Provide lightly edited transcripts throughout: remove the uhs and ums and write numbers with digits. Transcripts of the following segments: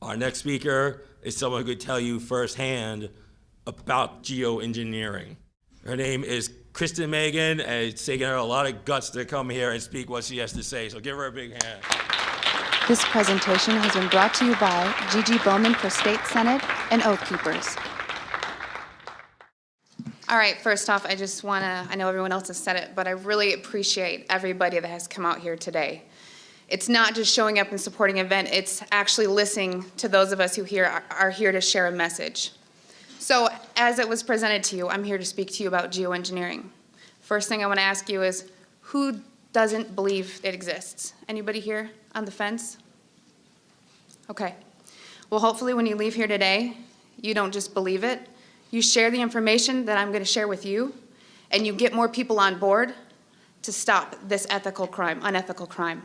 Our next speaker is someone who could tell you firsthand about geoengineering. Her name is Kristen Meghan, and it's taken her a lot of guts to come here and speak what she has to say, so give her a big hand. This presentation has been brought to you by Gigi Bowman for State Senate and Oath Keepers. All right, first off, I just want to, I know everyone else has said it, but I really appreciate everybody that has come out here today. It's not just showing up and supporting an event, it's actually listening to those of us who are here to share a message. So, as it was presented to you, I'm here to speak to you about geoengineering. First thing I want to ask you is, who doesn't believe it exists? Anybody here on the fence? Okay. Well, hopefully when you leave here today, you don't just believe it, you share the information that I'm going to share with you, and you get more people on board to stop this unethical crime.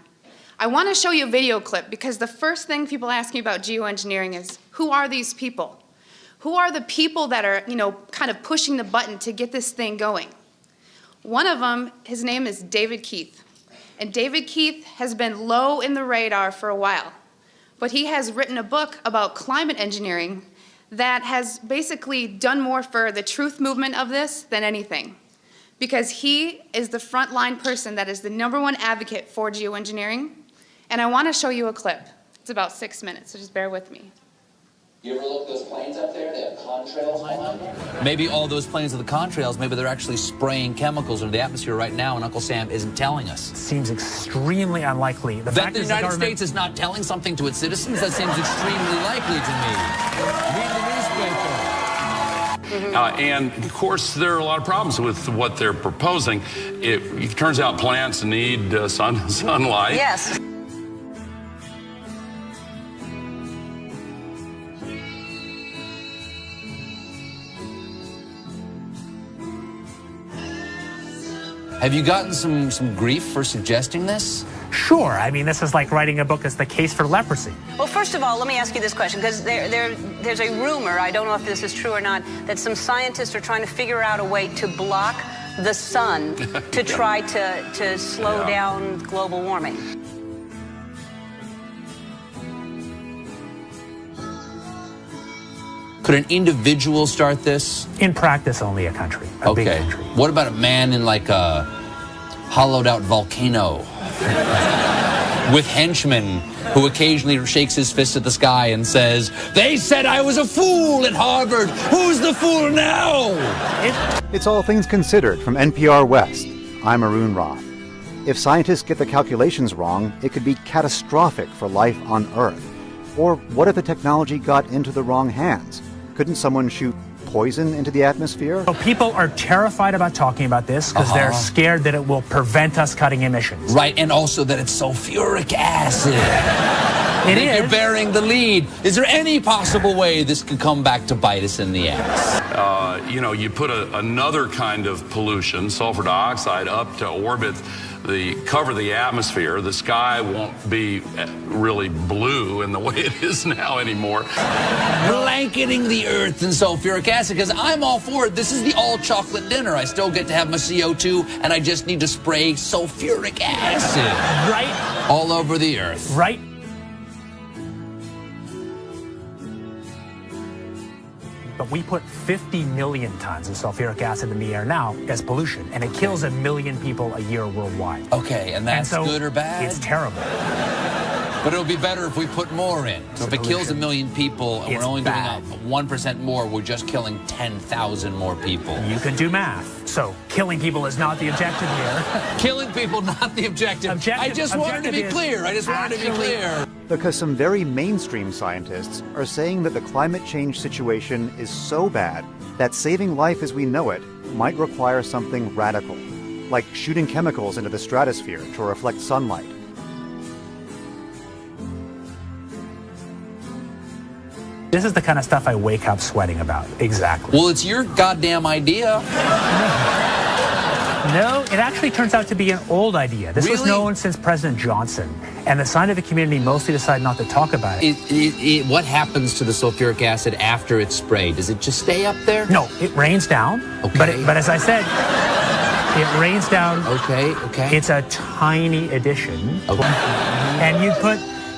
I want to show you a video clip because the first thing people ask me about geoengineering is, who are these people? Who are the people that are, kind of pushing the button to get this thing going? One of them, his name is David Keith. And David Keith has been low in the radar for a while, but he has written a book about climate engineering that has basically done more for the truth movement of this than anything. Because he is the frontline person that is the #1 advocate for geoengineering. And I want to show you a clip. It's about 6 minutes, so just bear with me. You ever look at those planes up there? They have contrails on them. Maybe all those planes are the contrails. Maybe they're actually spraying chemicals into the atmosphere right now, and Uncle Sam isn't telling us. Seems extremely unlikely. That the United States is not telling something to its citizens? That seems extremely likely to me. Read the newspaper. And, of course, there are a lot of problems with what they're proposing. It turns out plants need sunlight. Yes. Have you gotten some grief for suggesting this? Sure. I mean, this is like writing a book as the case for leprosy. Well, first of all, let me ask you this question, because there's a rumor, I don't know if this is true or not, that some scientists are trying to figure out a way to block the sun to try to slow down global warming. Could an individual start this? In practice, only a country. A big country. What about a man in like a hollowed out volcano with henchmen who occasionally shakes his fist at the sky and says, "They said I was a fool at Harvard. Who's the fool now?" It's All Things Considered from NPR West. I'm Arun Roth. If scientists get the calculations wrong, it could be catastrophic for life on Earth. Or what if the technology got into the wrong hands? Couldn't someone shoot poison into the atmosphere? So people are terrified about talking about this because they're scared that it will prevent us cutting emissions. Right, and also that it's sulfuric acid. You're bearing the lead. Is there any possible way this could come back to bite us in the ass? You put another kind of pollution, sulfur dioxide, up to orbit, cover the atmosphere. The sky won't be really blue in the way it is now anymore. Blanketing the earth in sulfuric acid, because I'm all for it. This is the all-chocolate dinner. I still get to have my CO2, and I just need to spray sulfuric acid. Right. All over the earth. Right. But we put 50 million tons of sulfuric acid in the air now as pollution, and it kills 1 million people a year worldwide. Okay, and that's good or bad? It's terrible. But it'll be better if we put more in. So if it kills 1 million people and we're only doing 1% more, we're just killing 10,000 more people. You can do math. So killing people is not the objective here. Killing people, not the objective. I just wanted to be clear. Because some very mainstream scientists are saying that the climate change situation is so bad that saving life as we know it might require something radical, like shooting chemicals into the stratosphere to reflect sunlight. This is the kind of stuff I wake up sweating about. Exactly. Well, it's your goddamn idea. No, it actually turns out to be an old idea. This was known since President Johnson, and the scientific community mostly decided not to talk about it. What happens to the sulfuric acid after it's sprayed? Does it just stay up there? No, it rains down. Okay. But as I said, it rains down. Okay. It's a tiny addition. Okay. And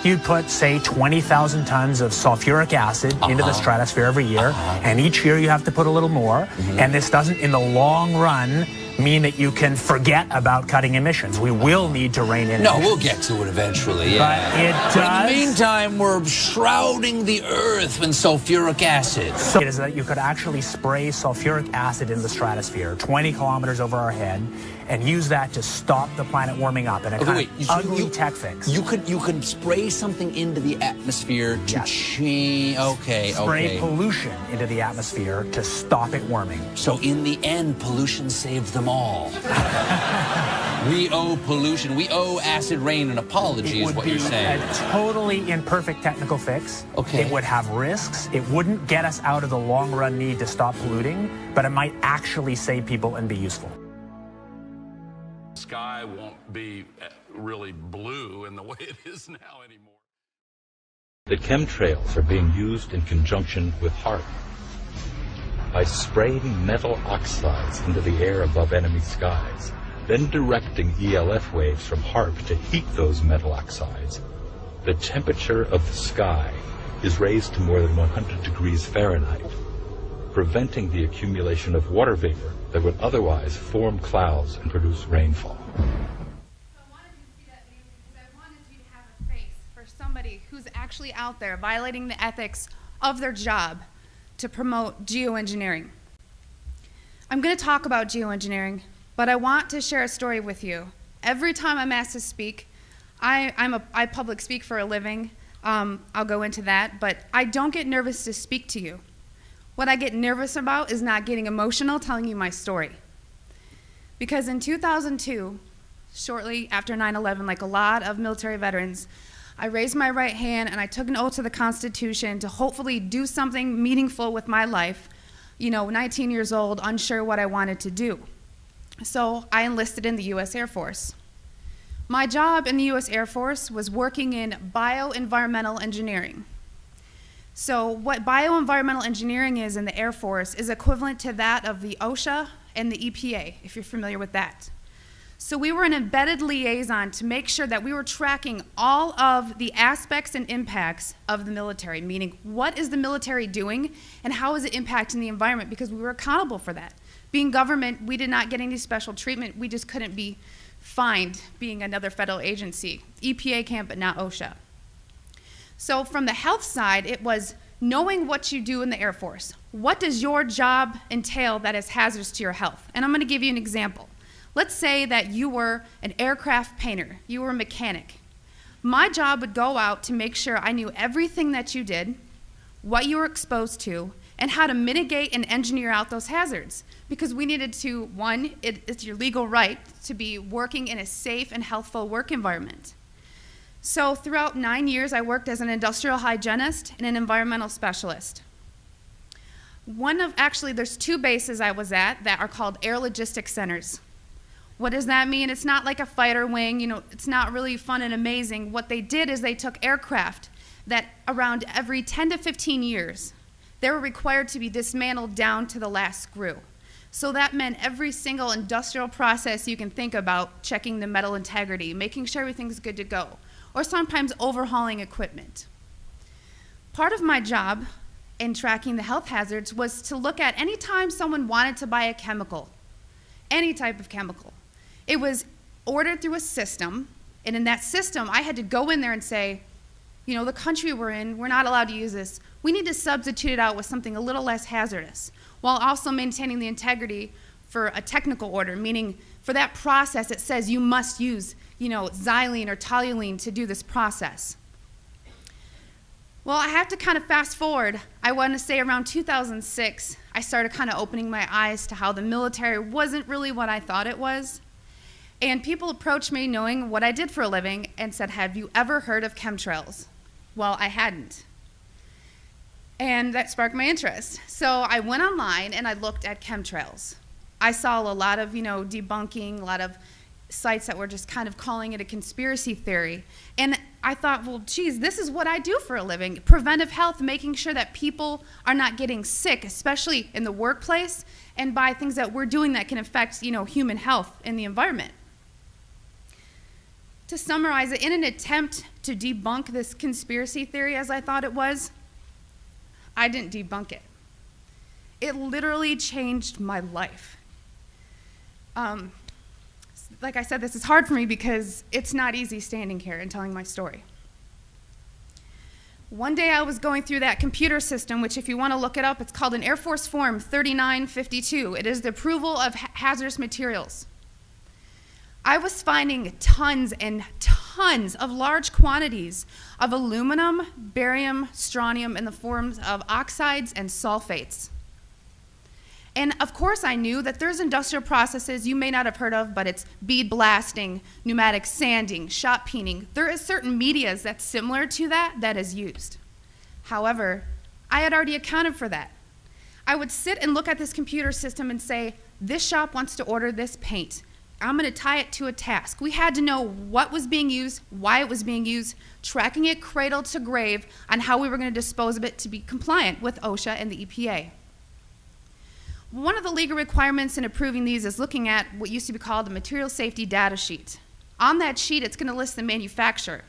you'd put, say, 20,000 tons of sulfuric acid into the stratosphere every year, and each year you have to put a little more, and this doesn't, in the long run, mean that you can forget about cutting emissions. We will need to rein in emissions. No, we'll get to it eventually, yeah. But it does. But in the meantime, we're shrouding the Earth in sulfuric acid. So it is that you could actually spray sulfuric acid in the stratosphere 20 kilometers over our head and use that to stop the planet warming up in a kind of ugly tech fix. You could spray something into the atmosphere to change. Spray pollution into the atmosphere to stop it warming. So in the end, pollution saved them all. We owe pollution. We owe acid rain an apology, is what you're saying. It would be a totally imperfect technical fix. Okay. It would have risks. It wouldn't get us out of the long-run need to stop polluting, but it might actually save people and be useful. The sky won't be really blue in the way it is now anymore. The chemtrails are being used in conjunction with HAARP. By spraying metal oxides into the air above enemy skies, then directing ELF waves from HAARP to heat those metal oxides, the temperature of the sky is raised to more than 100 degrees Fahrenheit, preventing the accumulation of water vapor that would otherwise form clouds and produce rainfall. So I wanted you to see that video because I wanted you to have a face for somebody who's actually out there violating the ethics of their job to promote geoengineering. I'm going to talk about geoengineering, but I want to share a story with you. Every time I'm asked to speak, I public speak for a living. I'll go into that, but I don't get nervous to speak to you. What I get nervous about is not getting emotional telling you my story. Because in 2002, shortly after 9/11, like a lot of military veterans, I raised my right hand and I took an oath to the Constitution to hopefully do something meaningful with my life. 19 years old, unsure what I wanted to do. So I enlisted in the U.S. Air Force. My job in the U.S. Air Force was working in bioenvironmental engineering. So what bioenvironmental engineering is in the Air Force is equivalent to that of the OSHA and the EPA, if you're familiar with that. So we were an embedded liaison to make sure that we were tracking all of the aspects and impacts of the military, meaning what is the military doing and how is it impacting the environment, because we were accountable for that. Being government, we did not get any special treatment. We just couldn't be fined being another federal agency. EPA can, but not OSHA. So from the health side, it was knowing what you do in the Air Force. What does your job entail that is hazardous to your health? And I'm going to give you an example. Let's say that you were an aircraft painter, you were a mechanic. My job would go out to make sure I knew everything that you did, what you were exposed to, and how to mitigate and engineer out those hazards. Because we needed to, one, it's your legal right to be working in a safe and healthful work environment. So throughout 9 years, I worked as an industrial hygienist and an environmental specialist. There's two bases I was at that are called air logistics centers. What does that mean? It's not like a fighter wing, it's not really fun and amazing. What they did is they took aircraft that around every 10 to 15 years, they were required to be dismantled down to the last screw. So that meant every single industrial process you can think about, checking the metal integrity, making sure everything's good to go, or sometimes overhauling equipment. Part of my job in tracking the health hazards was to look at any time someone wanted to buy a chemical, any type of chemical. It was ordered through a system, and in that system, I had to go in there and say, the country we're in, we're not allowed to use this. We need to substitute it out with something a little less hazardous, while also maintaining the integrity for a technical order, meaning for that process, it says you must use, xylene or toluene to do this process. Well, I have to kind of fast forward. I want to say around 2006, I started kind of opening my eyes to how the military wasn't really what I thought it was. And people approached me knowing what I did for a living and said, have you ever heard of chemtrails? Well, I hadn't. And that sparked my interest. So I went online and I looked at chemtrails. I saw a lot of, debunking, a lot of sites that were just kind of calling it a conspiracy theory. And I thought, well, geez, this is what I do for a living. Preventive health, making sure that people are not getting sick, especially in the workplace, and by things that we're doing that can affect, human health in the environment. To summarize it, in an attempt to debunk this conspiracy theory as I thought it was, I didn't debunk it. It literally changed my life. Like I said, this is hard for me because it's not easy standing here and telling my story. One day I was going through that computer system, which if you want to look it up, it's called an Air Force Form 3952. It is the approval of hazardous materials. I was finding tons and tons of large quantities of aluminum, barium, strontium in the forms of oxides and sulfates. And of course I knew that there's industrial processes you may not have heard of, but it's bead blasting, pneumatic sanding, shot peening. There is certain medias that's similar to that is used. However, I had already accounted for that. I would sit and look at this computer system and say, this shop wants to order this paint. I'm going to tie it to a task. We had to know what was being used, why it was being used, tracking it cradle to grave on how we were going to dispose of it to be compliant with OSHA and the EPA. One of the legal requirements in approving these is looking at what used to be called the material safety data sheet. On that sheet, it's going to list the manufacturer.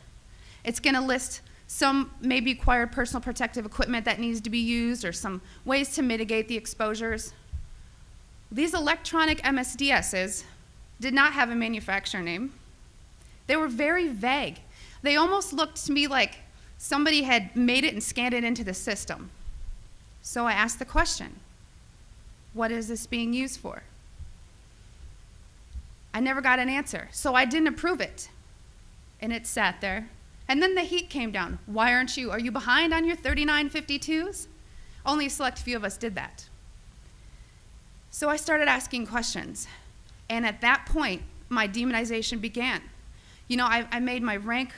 It's going to list some maybe acquired personal protective equipment that needs to be used or some ways to mitigate the exposures. These electronic MSDSs did not have a manufacturer name. They were very vague. They almost looked to me like somebody had made it and scanned it into the system. So I asked the question, what is this being used for? I never got an answer, so I didn't approve it. And it sat there. And then the heat came down. Why aren't you? Are you behind on your 3952s? Only a select few of us did that. So I started asking questions. And at that point, my demonization began. You know, I made my rank.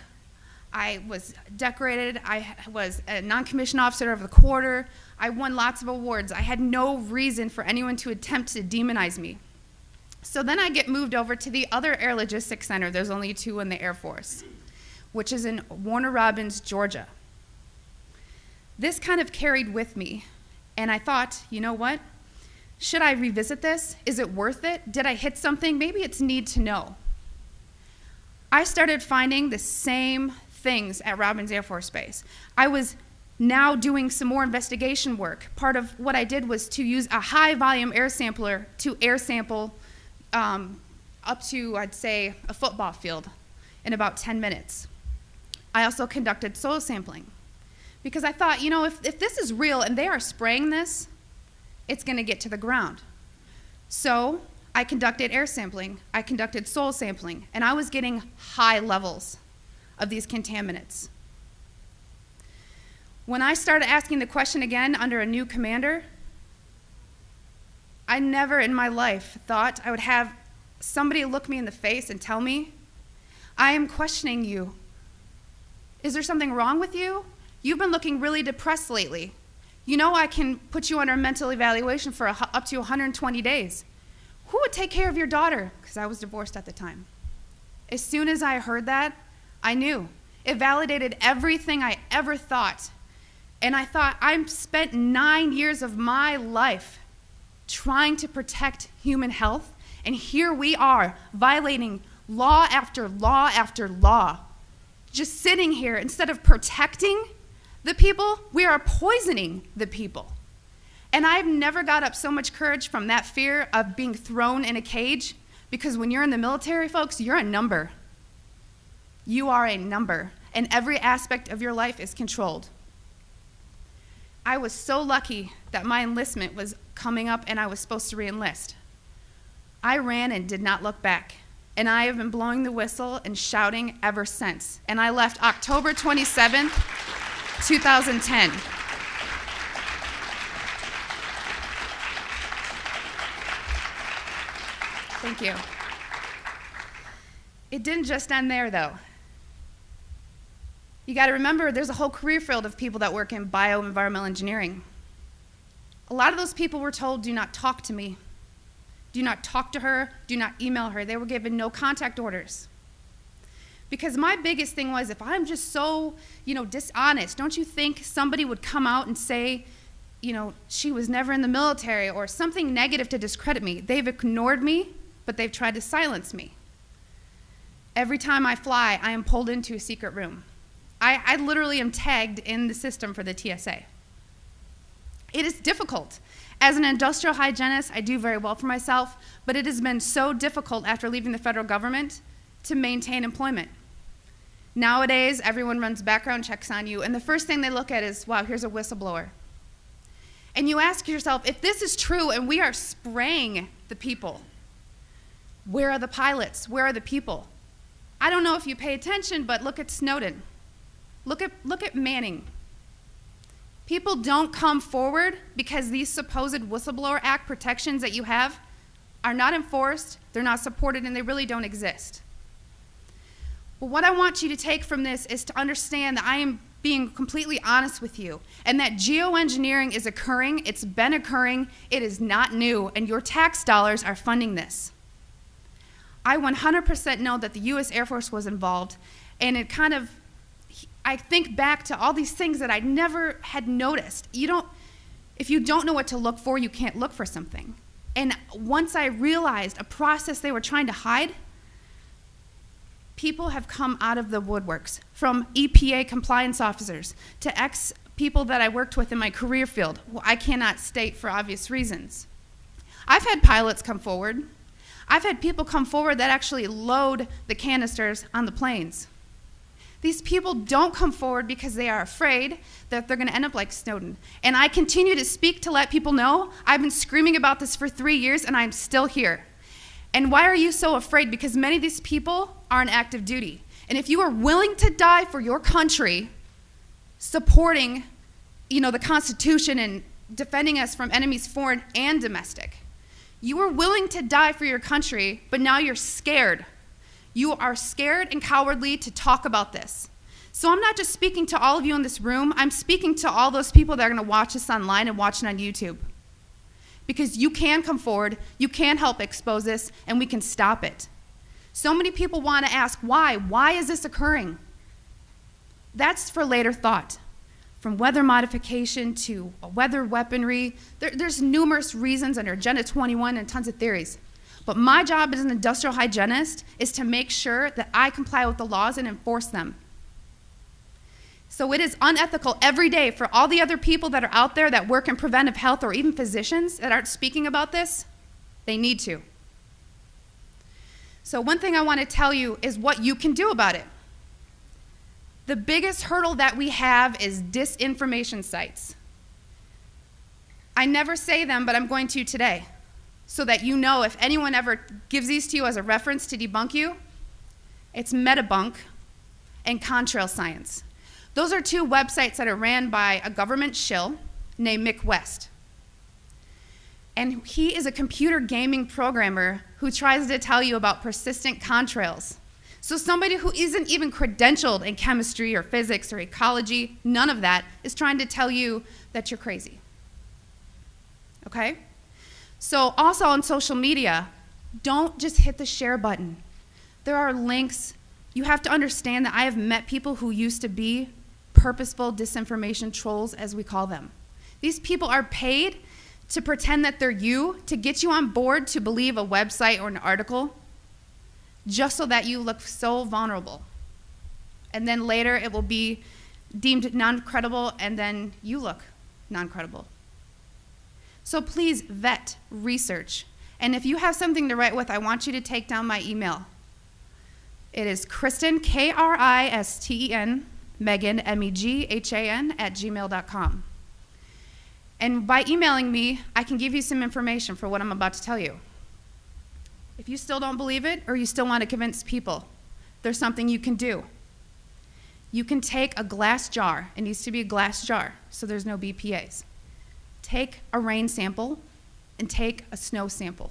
I was decorated. I was a non-commissioned officer of the quarter. I won lots of awards. I had no reason for anyone to attempt to demonize me. So then I get moved over to the other Air Logistics Center. There's only 2 in the Air Force, which is in Warner Robins, Georgia. This kind of carried with me, and I thought, you know what? Should I revisit this? Is it worth it? Did I hit something? Maybe it's need to know. I started finding the same things at Robins Air Force Base. I was now doing some more investigation work. Part of what I did was to use a high volume air sampler to air sample up to, I'd say, a football field in about 10 minutes. I also conducted soil sampling because I thought, you know, if this is real and they are spraying this, it's going to get to the ground. So I conducted air sampling, I conducted soil sampling, and I was getting high levels of these contaminants. When I started asking the question again under a new commander, I never in my life thought I would have somebody look me in the face and tell me, I am questioning you. Is there something wrong with you? You've been looking really depressed lately. You know I can put you under a mental evaluation for up to 120 days. Who would take care of your daughter? Because I was divorced at the time. As soon as I heard that, I knew. It validated everything I ever thought. And I thought, I've spent 9 years of my life trying to protect human health, and here we are violating law after law after law. Just sitting here, instead of protecting the people, we are poisoning the people. And I've never got up so much courage from that fear of being thrown in a cage, because when you're in the military, folks, you're a number. You are a number, and every aspect of your life is controlled. I was so lucky that my enlistment was coming up and I was supposed to re-enlist. I ran and did not look back, and I have been blowing the whistle and shouting ever since. And I left October 27th, 2010. Thank you. It didn't just end there, though. You got to remember, there's a whole career field of people that work in bioenvironmental engineering. A lot of those people were told, do not talk to me. Do not talk to her. Do not email her. They were given no contact orders. Because my biggest thing was, if I'm just so, dishonest, don't you think somebody would come out and say, she was never in the military or something negative to discredit me? They've ignored me, but they've tried to silence me. Every time I fly, I am pulled into a secret room. I literally am tagged in the system for the TSA. It is difficult. As an industrial hygienist, I do very well for myself, but it has been so difficult after leaving the federal government to maintain employment. Nowadays, everyone runs background checks on you, and the first thing they look at is, wow, here's a whistleblower. And you ask yourself, if this is true and we are spraying the people, where are the pilots? Where are the people? I don't know if you pay attention, but look at Snowden. Look at Manning. People don't come forward because these supposed Whistleblower Act protections that you have are not enforced, they're not supported, and they really don't exist. But what I want you to take from this is to understand that I am being completely honest with you, and that geoengineering is occurring, it's been occurring, it is not new, and your tax dollars are funding this. I 100% know that the US Air Force was involved, and it kind of, I think back to all these things that I never had noticed. If you don't know what to look for, you can't look for something. And once I realized a process they were trying to hide, people have come out of the woodworks, from EPA compliance officers to ex-people that I worked with in my career field, who I cannot state for obvious reasons. I've had pilots come forward. I've had people come forward that actually load the canisters on the planes. These people don't come forward because they are afraid that they're going to end up like Snowden. And I continue to speak to let people know I've been screaming about this for 3 years and I'm still here. And why are you so afraid? Because many of these people are on active duty. And if you are willing to die for your country, supporting, the Constitution and defending us from enemies foreign and domestic, you are willing to die for your country, but now you're scared. You are scared and cowardly to talk about this. So I'm not just speaking to all of you in this room, I'm speaking to all those people that are going to watch this online and watch it on YouTube. Because you can come forward, you can help expose this, and we can stop it. So many people want to ask, why? Why is this occurring? That's for later thought. From weather modification to weather weaponry, there's numerous reasons under Agenda 21 and tons of theories. But my job as an industrial hygienist is to make sure that I comply with the laws and enforce them. So it is unethical every day for all the other people that are out there that work in preventive health, or even physicians that aren't speaking about this. They need to. So one thing I want to tell you is what you can do about it. The biggest hurdle that we have is disinformation sites. I never say them, but I'm going to today, so that you know if anyone ever gives these to you as a reference to debunk you, it's Metabunk and Contrail Science. Those are two websites that are ran by a government shill named Mick West. And he is a computer gaming programmer who tries to tell you about persistent contrails. So somebody who isn't even credentialed in chemistry or physics or ecology, none of that, is trying to tell you that you're crazy. Okay? So also on social media, don't just hit the share button. There are links. You have to understand that I have met people who used to be purposeful disinformation trolls, as we call them. These people are paid to pretend that they're you, to get you on board to believe a website or an article, just so that you look so vulnerable. And then later it will be deemed non-credible, and then you look non-credible. So please vet, research. And if you have something to write with, I want you to take down my email. It is Kristen, Kristen, Meghan, Meghan, @gmail.com. And by emailing me, I can give you some information for what I'm about to tell you. If you still don't believe it, or you still want to convince people, there's something you can do. You can take a glass jar. It needs to be a glass jar, so there's no BPAs. Take a rain sample and take a snow sample.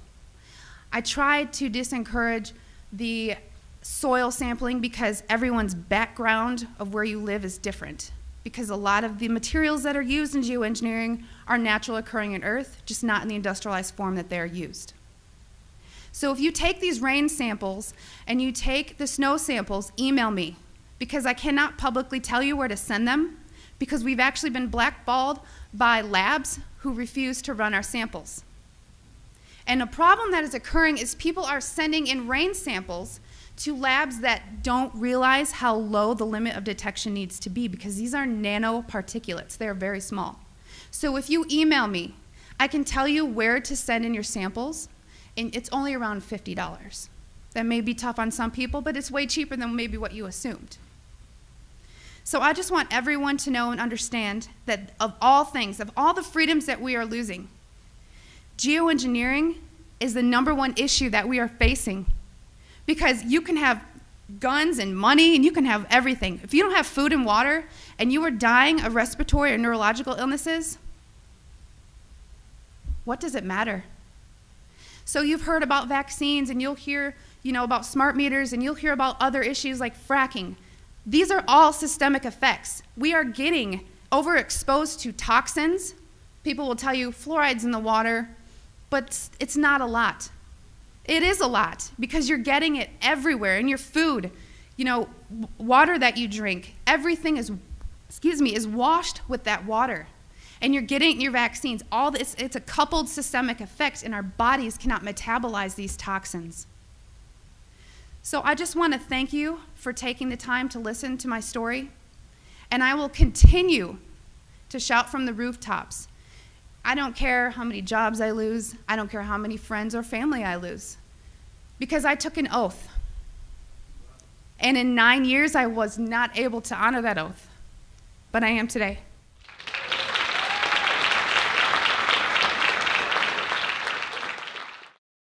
I tried to discourage the soil sampling because everyone's background of where you live is different. Because a lot of the materials that are used in geoengineering are natural occurring in Earth, just not in the industrialized form that they're used. So if you take these rain samples and you take the snow samples, email me, because I cannot publicly tell you where to send them, because we've actually been blackballed by labs who refuse to run our samples. And a problem that is occurring is people are sending in rain samples to labs that don't realize how low the limit of detection needs to be, because these are nanoparticulates. They're very small. So if you email me, I can tell you where to send in your samples, and it's only around $50. That may be tough on some people, but it's way cheaper than maybe what you assumed. So I just want everyone to know and understand that of all things, of all the freedoms that we are losing, geoengineering is the #1 issue that we are facing. Because you can have guns and money and you can have everything. If you don't have food and water and you are dying of respiratory or neurological illnesses, what does it matter? So you've heard about vaccines and you'll hear, about smart meters, and you'll hear about other issues like fracking. These are all systemic effects. We are getting overexposed to toxins. People will tell you fluoride's in the water, but it's not a lot. It is a lot because you're getting it everywhere in your food, water that you drink. Everything is washed with that water. And you're getting your vaccines. All this, it's a coupled systemic effect, and our bodies cannot metabolize these toxins. So I just want to thank you for taking the time to listen to my story, and I will continue to shout from the rooftops. I don't care how many jobs I lose. I don't care how many friends or family I lose, because I took an oath. And in 9 years, I was not able to honor that oath, but I am today.